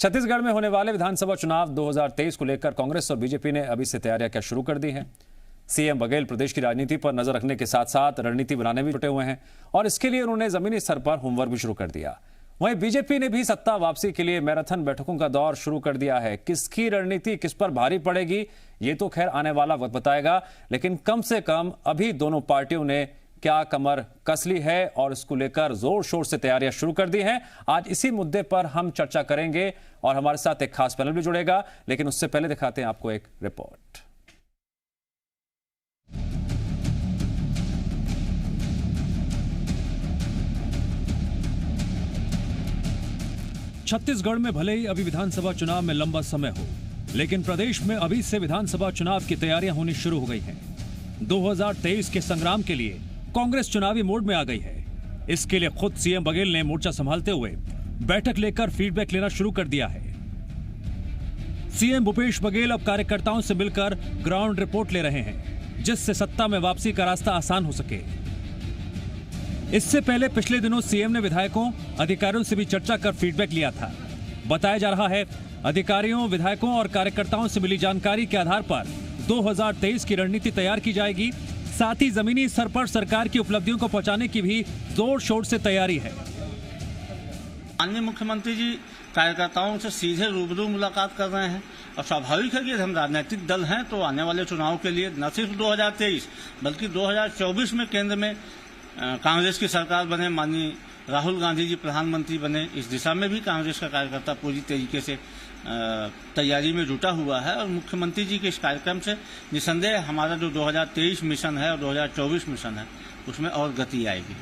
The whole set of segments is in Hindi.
छत्तीसगढ़ में होने वाले विधानसभा चुनाव 2023 को लेकर कांग्रेस और बीजेपी ने अभी से तैयारियां क्या शुरू कर दी हैं। सीएम बघेल प्रदेश की राजनीति पर नजर रखने के साथ साथ रणनीति बनाने में जुटे हुए हैं और इसके लिए उन्होंने जमीनी स्तर पर होमवर्क भी शुरू कर दिया। वहीं बीजेपी ने भी सत्ता वापसी के लिए मैराथन बैठकों का दौर शुरू कर दिया है। किसकी रणनीति किस पर भारी पड़ेगी ये तो खैर आने वाला वक्त बताएगा, लेकिन कम से कम अभी दोनों पार्टियों ने क्या कमर कस ली है और इसको लेकर जोर शोर से तैयारियां शुरू कर दी हैं। आज इसी मुद्दे पर हम चर्चा करेंगे और हमारे साथ एक खास पैनल भी जुड़ेगा, लेकिन उससे पहले दिखाते हैं आपको एक रिपोर्ट। छत्तीसगढ़ में भले ही अभी विधानसभा चुनाव में लंबा समय हो, लेकिन प्रदेश में अभी से विधानसभा चुनाव की तैयारियां होनी शुरू हो गई हैं। 2023 के संग्राम के लिए कांग्रेस चुनावी मोड में आ गई है। इसके लिए खुद सीएम बघेल ने मोर्चा संभालते हुए बैठक लेकर फीडबैक लेना शुरू कर दिया है। सीएम भूपेश बघेल अब कार्यकर्ताओं से मिलकर ग्राउंड रिपोर्ट ले रहे हैं, जिससे सत्ता में वापसी का रास्ता आसान हो सके। इससे पहले पिछले दिनों सीएम ने विधायकों, अधिकारियों से भी चर्चा कर फीडबैक लिया था। बताया जा रहा है अधिकारियों, विधायकों और कार्यकर्ताओं से मिली जानकारी के आधार पर 2023 की रणनीति तैयार की जाएगी। साथ ही जमीनी स्तर पर सरकार की उपलब्धियों को पहुंचाने की भी जोर शोर से तैयारी है। माननीय मुख्यमंत्री जी कार्यकर्ताओं से सीधे रूबरू मुलाकात कर रहे हैं और स्वाभाविक है कि हम राजनीतिक दल हैं तो आने वाले चुनाव के लिए न सिर्फ 2023 बल्कि 2024 में केंद्र में कांग्रेस की सरकार बने, माननीय राहुल गांधी जी प्रधानमंत्री बने, इस दिशा में भी कांग्रेस का कार्यकर्ता पूरी तरीके से तैयारी में जुटा हुआ है। और मुख्यमंत्री जी के इस कार्यक्रम से निसंदेह हमारा जो 2023 मिशन है और 2024 मिशन है उसमें और गति आएगी।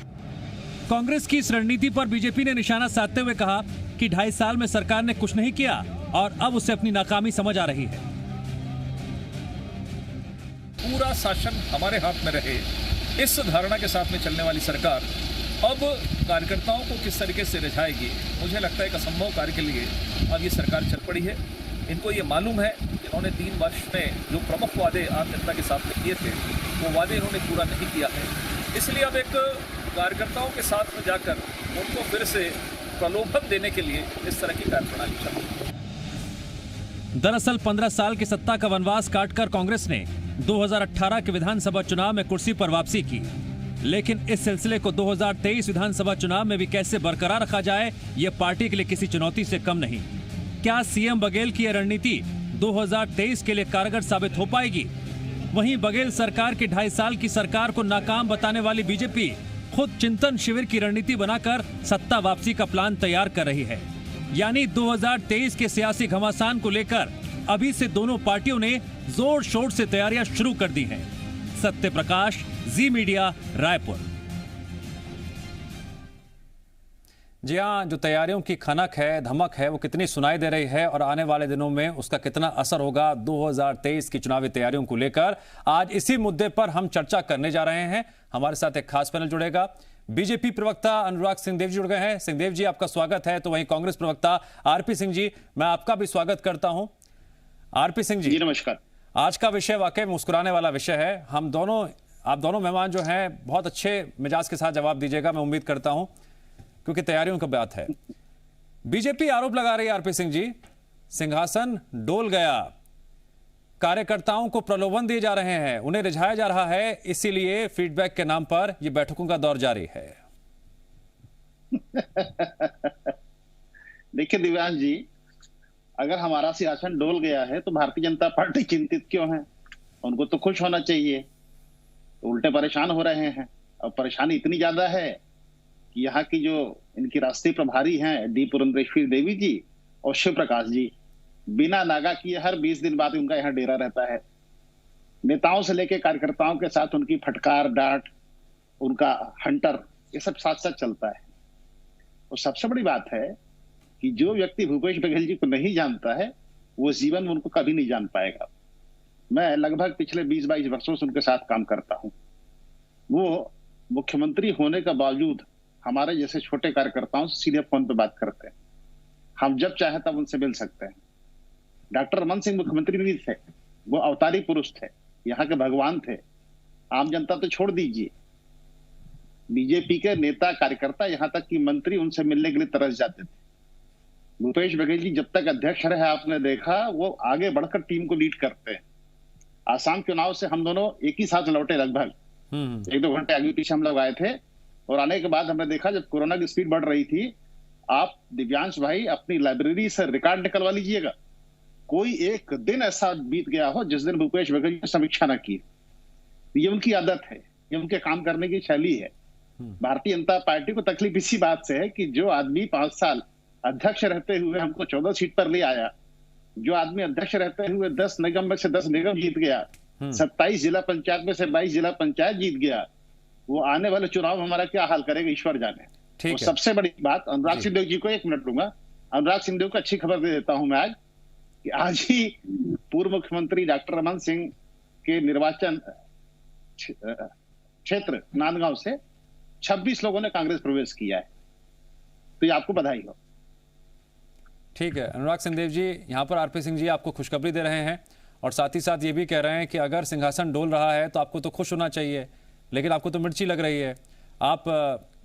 कांग्रेस की इस रणनीति पर बीजेपी ने निशाना साधते हुए कहा कि 2.5 साल में सरकार ने कुछ नहीं किया और अब उसे अपनी नाकामी समझ आ रही है। पूरा शासन हमारे हाथ में रहे, इस धारणा के साथ में चलने वाली सरकार अब कार्यकर्ताओं को किस तरीके से रिझाएगी, मुझे लगता है एक असंभव कार्य के लिए अब ये सरकार चल पड़ी है। इनको ये मालूम है कि इन्होंने 3 वर्ष में जो प्रमुख वादे आम जनता के साथ में किए थे वो वादे इन्होंने पूरा नहीं किया है। इसलिए अब एक कार्यकर्ताओं के साथ में जाकर उनको फिर से प्रलोभन देने के लिए इस तरह की कार्यप्रणाली चल। दरअसल 15 साल की सत्ता का वनवास काटकर कांग्रेस ने 2018 के विधानसभा चुनाव में कुर्सी पर वापसी की, लेकिन इस सिलसिले को 2023 विधानसभा चुनाव में भी कैसे बरकरार रखा जाए, ये पार्टी के लिए किसी चुनौती से कम नहीं। क्या सीएम बघेल की यह रणनीति 2023 के लिए कारगर साबित हो पाएगी? वहीं बघेल सरकार की 2.5 साल की सरकार को नाकाम बताने वाली बीजेपी खुद चिंतन शिविर की रणनीति बनाकर सत्ता वापसी का प्लान तैयार कर रही है। यानी 2023 के सियासी घमासान को लेकर अभी से दोनों पार्टियों ने जोर शोर से तैयारियां शुरू कर दी हैं। सत्य प्रकाश, जी मीडिया, रायपुर। जी हां, जो तैयारियों की खनक है, धमक है, वो कितनी सुनाई दे रही है और आने वाले दिनों में उसका कितना असर होगा 2023 की चुनावी तैयारियों को लेकर, आज इसी मुद्दे पर हम चर्चा करने जा रहे हैं। हमारे साथ एक खास पैनल जुड़ेगा। बीजेपी प्रवक्ता अनुराग सिंहदेव जी जुड़ गए हैं। सिंहदेव जी, आपका स्वागत है। तो वहीं कांग्रेस प्रवक्ता आरपी सिंह जी, मैं आपका भी स्वागत करता हूं। आरपी सिंह जी, नमस्कार। आज का विषय वाकई मुस्कुराने वाला विषय है। आप दोनों मेहमान जो हैं बहुत अच्छे मिजाज के साथ जवाब दीजिएगा, मैं उम्मीद करता हूं, क्योंकि तैयारियों की बात है। बीजेपी आरोप लगा रही है आरपी सिंह जी, सिंहासन डोल गया, कार्यकर्ताओं को प्रलोभन दिए जा रहे हैं, उन्हें रिझाया जा रहा है, इसीलिए फीडबैक के नाम पर यह बैठकों का दौर जारी है। देखिए दिव्यांश जी, अगर हमारा सिंहासन डोल गया है तो भारतीय जनता पार्टी चिंतित क्यों है? उनको तो खुश होना चाहिए, तो उल्टे परेशान हो रहे हैं। और परेशानी इतनी ज्यादा है कि यहाँ की जो इनकी राष्ट्रीय प्रभारी हैं डी पुरंदेश्वरी देवी जी और शिव प्रकाश जी, बिना नागा किए हर 20 दिन बाद उनका यहाँ डेरा रहता है। नेताओं से लेकर कार्यकर्ताओं के साथ उनकी फटकार, डांट, उनका हंटर, ये सब साथ साथ चलता है। और सबसे बड़ी बात है कि जो व्यक्ति भूपेश बघेल जी को नहीं जानता है वो जीवन में उनको कभी नहीं जान पाएगा। मैं लगभग पिछले 20-22 वर्षों से उनके साथ काम करता हूं। वो मुख्यमंत्री होने के बावजूद हमारे जैसे छोटे कार्यकर्ताओं से सीधे फोन पे बात करते हैं। हम जब चाहे तब उनसे मिल सकते हैं। डॉक्टर रमन सिंह मुख्यमंत्री नहीं थे, वो अवतारी पुरुष थे, यहाँ के भगवान थे। आम जनता तो छोड़ दीजिए, बीजेपी के नेता कार्यकर्ता, यहाँ तक कि मंत्री उनसे मिलने के लिए तरस जाते थे। भूपेश बघेल जी जब तक अध्यक्ष रहे आपने देखा वो आगे बढ़कर टीम को लीड करते हैं। आसाम चुनाव से हम दोनों एक ही साथ लौटे, लगभग 1-2 घंटे आगे पीछे हम लोग आए थे, और आने के बाद हमने देखा जब कोरोना की स्पीड बढ़ रही थी, आप दिव्यांश भाई अपनी लाइब्रेरी से रिकॉर्ड निकलवा लीजिएगा, कोई एक दिन ऐसा बीत गया हो जिस दिन भूपेश बघेल ने समीक्षा न की। ये उनकी आदत है, ये उनके काम करने की शैली है। भारतीय जनता पार्टी को तकलीफ इसी बात से है कि जो आदमी 5 साल अध्यक्ष रहते हुए हमको 14 सीट पर ले आया, जो आदमी अध्यक्ष रहते हुए 10 निगम में से 10 निगम जीत गया, 27 जिला पंचायत में से 22 जिला पंचायत जीत गया, वो आने वाले चुनाव में हमारा क्या हाल करेगा ईश्वर जाने। तो सबसे बड़ी बात, अनुराग सिंहदेव जी को 1 मिनट दूंगा। अनुराग सिंहदेव को अच्छी खबर दे देता हूं मैं आज ही पूर्व मुख्यमंत्री डॉक्टर रमन सिंह के निर्वाचन क्षेत्र नांदगांव से 26 लोगों ने कांग्रेस प्रवेश किया है, तो ये आपको बधाई हो। ठीक है, अनुराग सिंहदेव जी, यहाँ पर आरपी सिंह जी आपको खुशखबरी दे रहे हैं और साथ ही साथ ये भी कह रहे हैं कि अगर सिंहासन डोल रहा है तो आपको तो खुश होना चाहिए, लेकिन आपको तो मिर्ची लग रही है। आप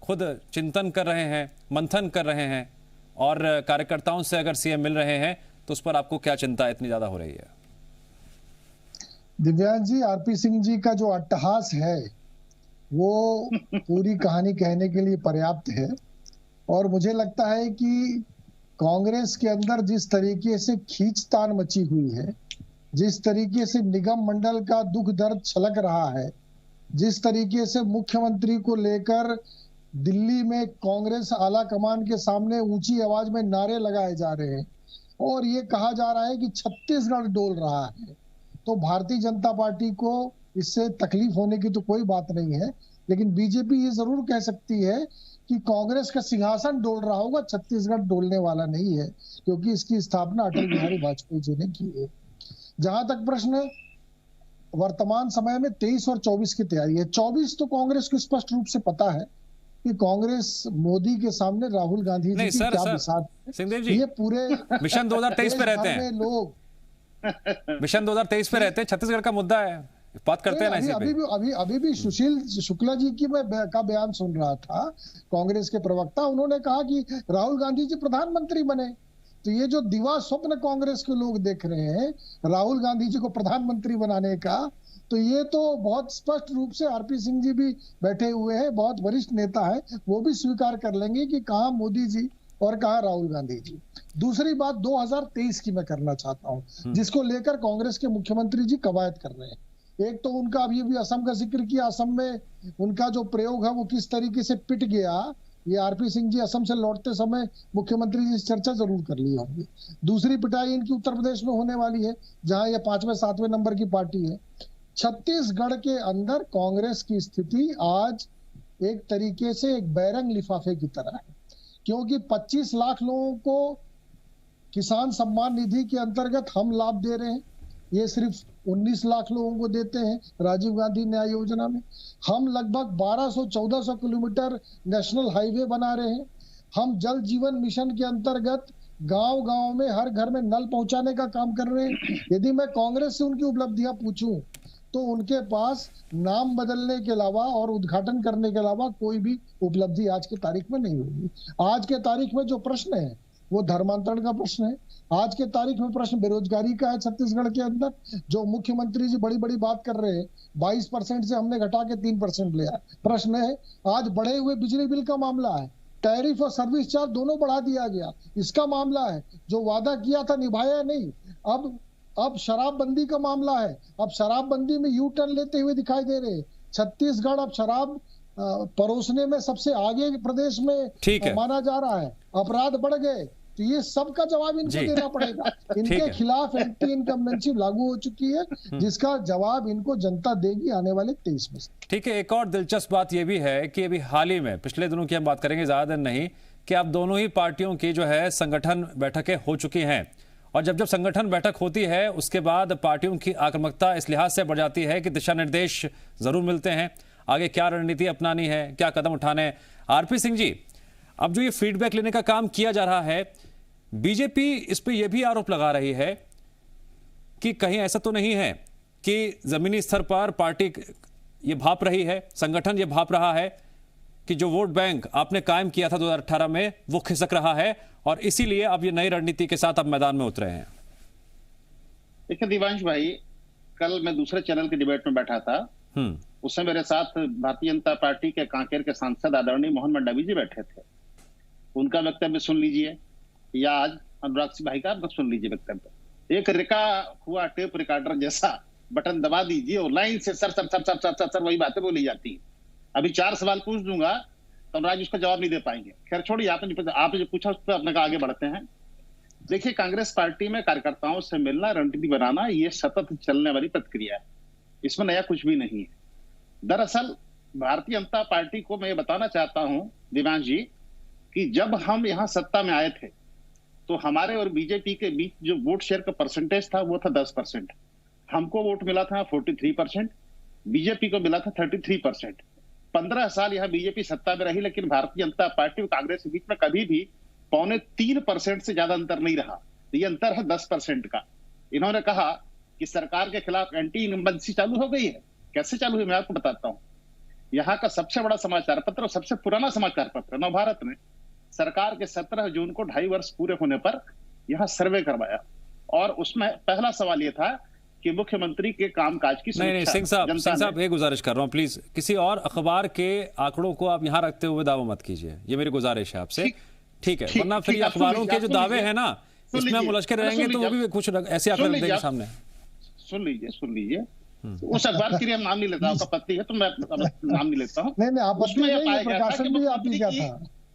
खुद चिंतन कर रहे हैं, मंथन कर रहे हैं, और कार्यकर्ताओं से अगर सीएम मिल रहे हैं तो उस पर आपको क्या चिंता इतनी ज्यादा हो रही है? दिव्यांश जी, आरपी सिंह जी का जो अट्टहास है वो पूरी कहानी कहने के लिए पर्याप्त है। और मुझे लगता है कि कांग्रेस के अंदर जिस तरीके से खींचतान मची हुई है, जिस तरीके से निगम मंडल का दुख दर्द छलक रहा है, जिस तरीके से मुख्यमंत्री को लेकर दिल्ली में कांग्रेस आला कमान के सामने ऊंची आवाज में नारे लगाए जा रहे हैं और ये कहा जा रहा है कि छत्तीसगढ़ डोल रहा है, तो भारतीय जनता पार्टी को इससे तकलीफ होने की तो कोई बात नहीं है। लेकिन बीजेपी ये जरूर कह सकती है कि कांग्रेस का सिंहासन डोल रहा होगा, छत्तीसगढ़ डोलने वाला नहीं है, क्योंकि इसकी स्थापना अटल बिहारी वाजपेयी जी ने की है। जहां तक प्रश्न वर्तमान समय में 23 और 24 की तैयारी है, 24 तो कांग्रेस को स्पष्ट रूप से पता है कि कांग्रेस मोदी के सामने राहुल गांधी जी की क्या बिसात है। ये पूरे मिशन 2023 पे रहते हैं लोग, मिशन 2023 पे रहते हैं, छत्तीसगढ़ का मुद्दा है, बात करते हैं ना। अभी भी सुशील शुक्ला जी की का बयान सुन रहा था, कांग्रेस के प्रवक्ता, उन्होंने कहा कि राहुल गांधी जी प्रधानमंत्री बने। तो ये जो दिवा स्वप्न कांग्रेस के लोग देख रहे हैं राहुल गांधी जी को प्रधानमंत्री बनाने का, तो ये तो बहुत स्पष्ट रूप से आरपी सिंह जी भी बैठे हुए हैं, बहुत वरिष्ठ नेता है, वो भी स्वीकार कर लेंगे कि कहाँ मोदी जी और कहाँ राहुल गांधी जी। दूसरी बात 2023 की मैं करना चाहता हूँ, जिसको लेकर कांग्रेस के मुख्यमंत्री जी कवायद कर रहे हैं। एक तो उनका अभी भी असम का जिक्र किया, असम में उनका जो प्रयोग है वो किस तरीके से पिट गया, ये आरपी सिंह जी असम से लौटते समय मुख्यमंत्री जी चर्चा जरूर कर ली होगी। दूसरी पिटाई इनकी उत्तर प्रदेश में होने वाली है, जहां ये 5वें-7वें नंबर की पार्टी है। छत्तीसगढ़ के अंदर कांग्रेस की स्थिति आज एक तरीके से एक बैरंग लिफाफे की तरह है, क्योंकि 25 लाख लोगों को किसान सम्मान निधि के अंतर्गत हम लाभ दे रहे हैं, ये सिर्फ 19 लाख लोगों को देते हैं राजीव गांधी न्याय योजना में। हम लगभग 1200-1400 किलोमीटर नेशनल हाईवे बना रहे हैं। हम जल जीवन मिशन के अंतर्गत गांव-गांव में हर घर में नल पहुंचाने का काम कर रहे हैं। यदि मैं कांग्रेस से उनकी उपलब्धियां पूछूं तो उनके पास नाम बदलने के अलावा और उद्घाटन करने के अलावा कोई भी उपलब्धि आज की तारीख में नहीं होगी। आज के तारीख में जो प्रश्न है वो धर्मांतरण का प्रश्न है, आज के तारीख में प्रश्न बेरोजगारी का है। छत्तीसगढ़ के अंदर जो मुख्यमंत्री जी बड़ी बड़ी बात कर रहे हैं, 22% से हमने घटा के 3% लिया, प्रश्न है आज बढ़े हुए बिजली बिल का मामला है, टैरिफ और सर्विस चार्ज दोनों बढ़ा दिया गया, इसका मामला है, जो वादा किया था निभाया नहीं। अब शराबबंदी का मामला है, अब शराबबंदी में यू टर्न लेते हुए दिखाई दे रहे। छत्तीसगढ़ अब शराब परोसने में सबसे आगे प्रदेश में माना जा रहा है, अपराध बढ़ गए, तो ये सबका जवाब इनको देना पड़ेगा। इनके खिलाफ एंटी इनकम्बेंसी लागू हो चुकी है, जिसका जवाब इनको जनता देगी आने वाले 23 में। ठीक है, एक और दिलचस्प बात यह भी है कि अभी हाल ही में पिछले दिनों की हम बात करेंगे, ज्यादा दिन नहीं, कि अब दोनों ही पार्टियों की जो है संगठन बैठकें हो चुकी हैं, और जब संगठन बैठक होती है उसके बाद पार्टियों की आक्रामकता इस लिहाज से बढ़ जाती है कि दिशा निर्देश जरूर मिलते हैं, आगे क्या रणनीति अपनानी है, क्या कदम उठाने हैं। आरपी सिंह जी, अब जो ये फीडबैक लेने का काम किया जा रहा है, बीजेपी इस पे यह भी आरोप लगा रही है कि कहीं ऐसा तो नहीं है कि जमीनी स्तर पर पार्टी ये भाप रही है, संगठन ये भाप रहा है कि जो वोट बैंक आपने कायम किया था 2018 में वो खिसक रहा है और इसीलिए अब ये नई रणनीति के साथ अब मैदान में उतरे हैं? देखिए दिवांश भाई, कल मैं दूसरे चैनल के डिबेट में बैठा था। उसमें मेरे साथ भारतीय जनता पार्टी के कांकेर के सांसद आदरणीय मोहन मंडावी जी बैठे थे। उनका वक्तव्य सुन लीजिए, या आज अनुराग सिंह भाई का सुन लीजिए वक्तव्य। एक रिका हुआ टेप रिकॉर्डर जैसा बटन दबा दीजिए और लाइन से sir sir sir sir sir sir, sir वही बातें बोली जाती है। अभी 4 सवाल पूछ दूंगा तो अनुराग उसका जवाब नहीं दे पाएंगे। खैर छोड़िए, आपने जो पूछा उस पर अपने का आगे बढ़ते हैं। देखिए, कांग्रेस पार्टी में कार्यकर्ताओं से मिलना, रणनीति बनाना, ये सतत चलने वाली प्रक्रिया है, इसमें नया कुछ भी नहीं है। दरअसल भारतीय जनता पार्टी को मैं ये बताना चाहता हूं दिव्यांश जी कि जब हम यहाँ सत्ता में आए थे तो हमारे और बीजेपी के बीच जो वोट शेयर का परसेंटेज था वो था 10%। हमको वोट मिला था 43%, बीजेपी को मिला था 33%। 15 साल यहाँ बीजेपी सत्ता में रही, लेकिन भारतीय जनता पार्टी और कांग्रेस के बीच में कभी भी 2.25% से ज्यादा अंतर नहीं रहा। ये अंतर है 10% का। इन्होंने कहा कि सरकार के खिलाफ एंटी इनकम्बेंसी चालू हो गई है। कैसे चालू हुई मैं आपको बताता हूँ। यहाँ का सबसे बड़ा समाचार पत्र और सबसे पुराना समाचार पत्र नवभारत ने सरकार के 17 जून को 2.5 वर्ष पूरे होने पर यहाँ सर्वे करवाया और उसमें पहला सवाल ये था कि मुख्यमंत्री के कामकाज की समीक्षा। नहीं, सिंह साहब एक गुजारिश कर रहा हूँ, प्लीज किसी और अखबार के आंकड़ों को आप यहाँ रखते हुए दावा मत कीजिए, ये मेरी गुजारिश है आपसे। ठीक है, वरना फिर अखबारों के जो दावे हैं ना, इसमें हम उलझ के रहेंगे तो वो भी कुछ ऐसे आंकड़े रख देंगे सामने। सुन लीजिए उस अखबार के लिए हम नाम नहीं लेता, आपका आपत्ति है तो मैं नाम नहीं लेता हूँ।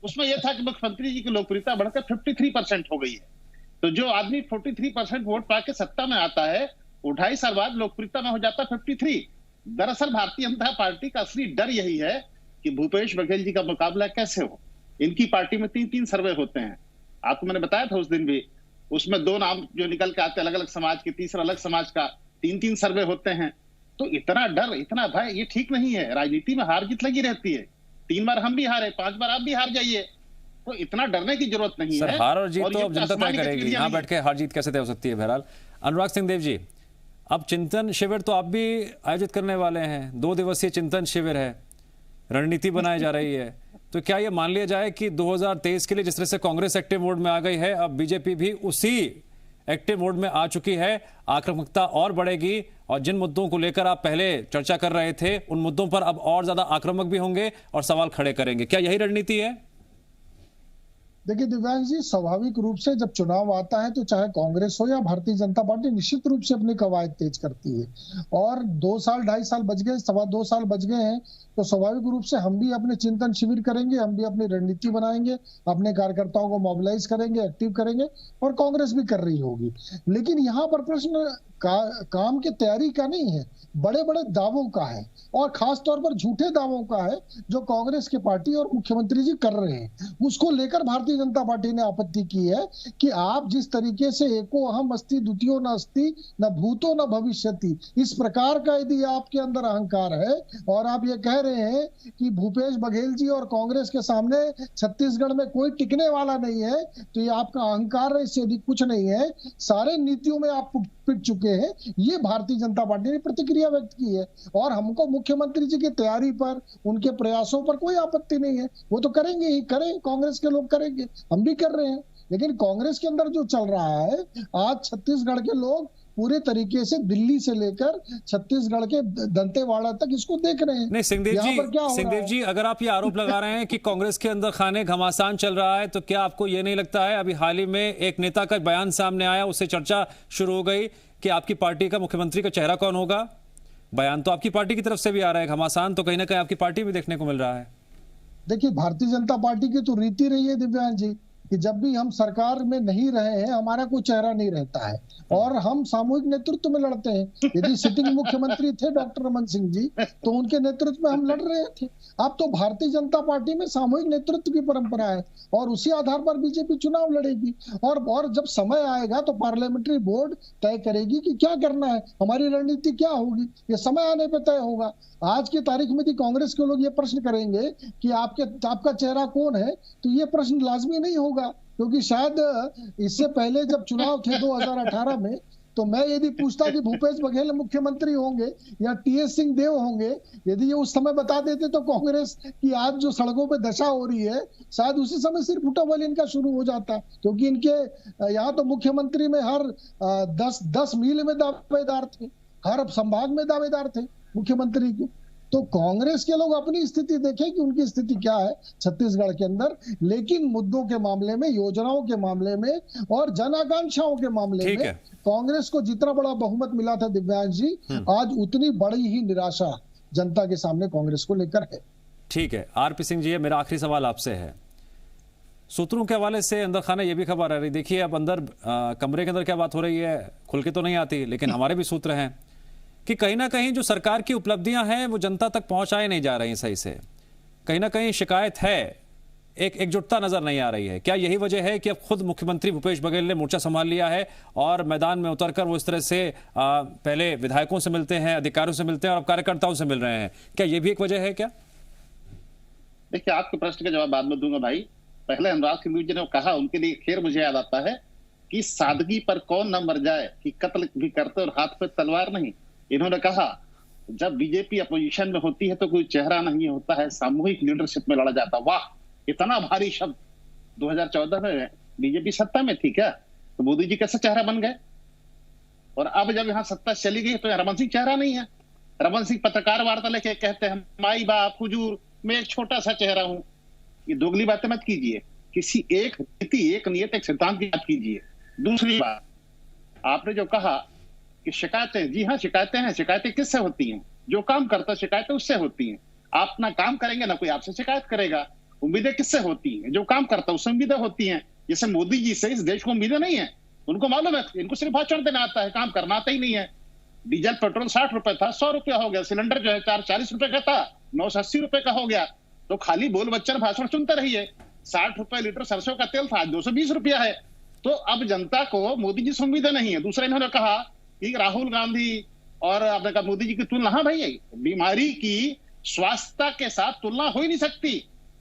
उसमें यह था कि मुख्यमंत्री जी की लोकप्रियता बढ़कर 53% हो गई है। तो जो आदमी 43% वोट पाके सत्ता में आता है वो 2.5 साल बाद लोकप्रियता में हो जाता है 53। दरअसल भारतीय जनता पार्टी का असली डर यही है कि भूपेश बघेल जी का मुकाबला कैसे हो। इनकी पार्टी में 3-3 सर्वे होते हैं, आपको मैंने बताया था उस दिन भी। उसमें 2 नाम जो निकल के आते अलग अलग समाज के, तीसरा अलग समाज का, 3-3 सर्वे होते हैं। तो इतना डर, इतना भय, ये ठीक नहीं है। राजनीति में हार जीत लगी रहती है। 3 बार हम भी हारे, 5 बार आप भी हार जाइए, तो इतना डरने की जरूरत नहीं है। हार और जीत तो अब जनता तय करेगी, यहाँ बैठ के हार जीत कैसे तय हो सकती है। बहरहाल अनुराग सिंह देव जी, अब चिंतन शिविर तो आप भी आयोजित करने वाले हैं, 2 दिवसीय चिंतन शिविर है, रणनीति बनाई जा रही है। तो क्या ये मान लिया जाए कि 2023 के लिए जिस तरह से कांग्रेस एक्टिव मोड में आ गई है, अब बीजेपी भी उसी एक्टिव मोड में आ चुकी है, आक्रामकता और बढ़ेगी और जिन मुद्दों को लेकर आप पहले चर्चा कर रहे थे उन मुद्दों पर अब और ज्यादा आक्रामक भी होंगे और सवाल खड़े करेंगे, क्या यही रणनीति है? देखिए दिव्यांश जी, स्वाभाविक रूप से जब चुनाव आता है तो चाहे कांग्रेस हो या भारतीय जनता पार्टी निश्चित रूप से अपनी कवायद तेज करती है। और 2 साल 2.5 साल बच गए, 2.25 साल बच गए हैं, तो स्वाभाविक रूप से हम भी अपने चिंतन शिविर करेंगे, हम भी अपनी रणनीति बनाएंगे, अपने कार्यकर्ताओं को मोबिलाइज करेंगे, एक्टिव करेंगे, और कांग्रेस भी कर रही होगी। लेकिन यहाँ पर प्रश्न काम की तैयारी का नहीं है, बड़े बड़े दावों का है, और खास तौर पर झूठे दावों का है जो कांग्रेस की पार्टी और मुख्यमंत्री जी कर रहे हैं। उसको लेकर भारतीय जनता पार्टी ने आपत्ति की है कि आप जिस तरीके से एको अहम अस्ति द्वितीयो न अस्ति न भूतो न भविष्यति, इस प्रकार का यदि आपके अंदर अहंकार है और आप ये कह रहे हैं कि भूपेश बघेल जी और कांग्रेस के सामने छत्तीसगढ़ में कोई टिकने वाला नहीं है, तो ये आपका अहंकार है, इससे अधिक कुछ नहीं है। सारे नीतियों में आप पिट चुके हैं। ये भारतीय जनता पार्टी ने प्रतिक्रिया व्यक्त की है और हमको मुख्यमंत्री जी की तैयारी पर, उनके प्रयासों पर कोई आपत्ति नहीं है। वो तो करेंगे ही, करें, कांग्रेस के लोग करेंगे, हम भी कर रहे हैं। लेकिन कांग्रेस के अंदर जो चल रहा है, आज छत्तीसगढ़ के लोग पूरे तरीके से दिल्ली से लेकर छत्तीसगढ़ के दंतेवाड़ा तक इसको देख रहे हैं। नहीं सिंहदेव जी, अगर आप ये आरोप लगा रहे हैं कि कांग्रेस के अंदर खाने घमासान चल रहा है, तो क्या आपको ये नहीं लगता है, अभी हाल ही में एक नेता का बयान सामने आया, उससे चर्चा शुरू हो गई कि आपकी पार्टी का मुख्यमंत्री का चेहरा कौन होगा? बयान तो आपकी पार्टी की तरफ से भी आ रहा है, घमासान तो कहीं ना कहीं आपकी पार्टी में देखने को मिल रहा है। देखिए, भारतीय जनता पार्टी की तो रीति रही है दिव्यांश जी कि जब भी हम सरकार में नहीं रहे हैं हमारा कोई चेहरा नहीं रहता है और हम सामूहिक नेतृत्व में लड़ते हैं। यदि सिटिंग मुख्यमंत्री थे डॉक्टर रमन सिंह जी, तो उनके नेतृत्व में हम लड़ रहे थे। अब तो भारतीय जनता पार्टी में सामूहिक नेतृत्व की परंपरा है और उसी आधार पर बीजेपी चुनाव लड़ेगी और जब समय आएगा तो पार्लियामेंट्री बोर्ड तय करेगी कि क्या करना है, हमारी रणनीति क्या होगी, ये समय आने पर तय होगा। आज की तारीख में यदि कांग्रेस के लोग ये प्रश्न करेंगे कि आपका चेहरा कौन है, तो ये प्रश्न लाजमी नहीं होगा, क्योंकि शायद इससे पहले जब चुनाव थे 2018 में, तो मैं यदि पूछता कि भूपेश बघेल मुख्यमंत्री होंगे या टीएस सिंह देव होंगे, यदि ये उस समय बता देते तो कांग्रेस की आज जो सड़कों पे दशा हो रही है शायद उसी समय सिर्फ उठावल इनका शुरू हो जाता, क्योंकि इनके यहाँ तो मुख्यमंत्री में हर 10 मील में दावेदार थे, हर संभाग में दावेदार थे मुख्यमंत्री के। तो कांग्रेस के लोग अपनी स्थिति देखें कि उनकी स्थिति क्या है छत्तीसगढ़ के अंदर, लेकिन मुद्दों के मामले में, योजनाओं के मामले में और जन आकांक्षाओं के मामले में कांग्रेस को जितना बड़ा बहुमत मिला था दिव्यांश जी, आज उतनी बड़ी ही निराशा जनता के सामने कांग्रेस को लेकर है। ठीक है आरपी सिंह जी, मेरा आखिरी सवाल आपसे है। सूत्रों के हवाले से अंदर खाने ये भी खबर आ रही, देखिए अब अंदर कमरे के अंदर क्या बात हो रही है खुल के तो नहीं आती, लेकिन हमारे भी सूत्र हैं कि कहीं ना कहीं जो सरकार की उपलब्धियां हैं वो जनता तक पहुंचाई नहीं जा रही सही से, कहीं ना कहीं शिकायत है, एक एकजुटता नजर नहीं आ रही है। क्या यही वजह है कि अब खुद मुख्यमंत्री भूपेश बघेल ने मोर्चा संभाल लिया है और मैदान में उतरकर वो इस तरह से पहले विधायकों से मिलते हैं, अधिकारियों से मिलते हैं और अब कार्यकर्ताओं से मिल रहे हैं, क्या ये भी एक वजह है? क्या देखिए, आपके प्रश्न का जवाब बाद में दूंगा भाई। पहले अनुराग सिंह जी ने कहा, उनके लिए खेर मुझे याद आता है कि सादगी पर कौन न मर जाए, कि कत्ल भी करते और हाथ पे तलवार नहीं। इन्होंने कहा जब बीजेपी अपोजिशन में होती है तो कोई चेहरा नहीं होता है, सामूहिक लीडरशिप में लड़ा जाता। वाह, इतना भारी शब्द। 2014 में बीजेपी सत्ता में थी क्या, तो मोदी जी कैसे चेहरा बन गए? और अब जब यहाँ सत्ता चली गई तो रमन सिंह चेहरा नहीं है। रमन सिंह पत्रकार वार्ता लेके कहते हैं माई बाप हुजूर मैं एक छोटा सा चेहरा हूं। ये दोगली बातें मत कीजिए, किसी एक नीति, एक नियत, एक सिद्धांत की बात कीजिए। दूसरी बात, आपने जो कहा कि शिकायतें, जी हाँ शिकायतें हैं। शिकायतें किससे होती हैं? जो काम करता शिकायतें उससे होती हैं। आप ना काम करेंगे ना कोई आपसे शिकायत करेगा। उम्मीदें किससे होती हैं? जो काम करता उससे उम्मीदें होती हैं। जैसे मोदी जी से इस देश को उम्मीदें नहीं है। उनको मालूम है इनको सिर्फ भाषण देना आता है, काम करना आता ही नहीं है। डीजल पेट्रोल 60 रुपए था, 100 रुपया हो गया। सिलेंडर जो है 440 रुपए का था, 980 रुपए का हो गया। तो खाली बोल बच्चन भाषण सुनते रहिए। 60 रुपए लीटर सरसों का तेल था, 220 रुपया है। तो अब जनता को मोदी जी से उम्मीदें नहीं है। दूसरा इन्होंने कहा कि राहुल गांधी और आपने कहा मोदी जी की तुलना, हाँ भाई बीमारी की स्वास्थ्य के साथ तुलना हो ही नहीं सकती।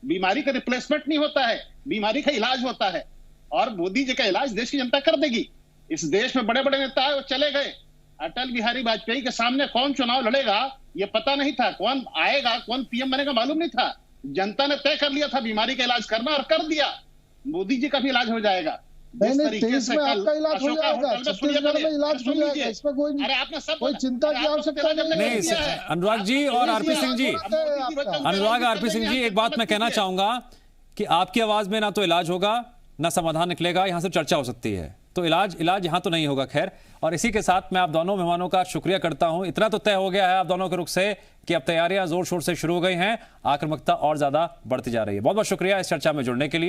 बीमारी का रिप्लेसमेंट नहीं होता है, बीमारी का इलाज होता है। और मोदी जी का इलाज देश की जनता कर देगी। इस देश में बड़े बड़े नेता है वो चले गए। अटल बिहारी वाजपेयी के सामने कौन चुनाव लड़ेगा ये पता नहीं था, कौन आएगा कौन पीएम बनेगा मालूम नहीं था। जनता ने तय कर लिया था बीमारी का इलाज करना और कर दिया। मोदी जी का भी इलाज हो जाएगा। नहीं, 23 में आपका इलाज हो जाएगा, छत्तीसगढ़ में इलाज हो जाएगा, इसमें कोई चिंता की आवश्यकता नहीं है। अनुराग जी और आरपी सिंह जी, अनुराग आरपी सिंह जी, एक बात मैं कहना चाहूंगा कि आपकी आवाज में ना तो इलाज होगा ना समाधान निकलेगा, यहां से चर्चा हो सकती है। तो इलाज यहां तो नहीं होगा। खैर, और इसी के साथ मैं आप दोनों मेहमानों का शुक्रिया करता हूं। इतना तो तय हो गया है आप दोनों के रुख से कि अब तैयारियां जोर शोर से शुरू हो गई हैं, आक्रामकता और ज्यादा बढ़ती जा रही है। बहुत बहुत शुक्रिया इस चर्चा में जुड़ने के लिए।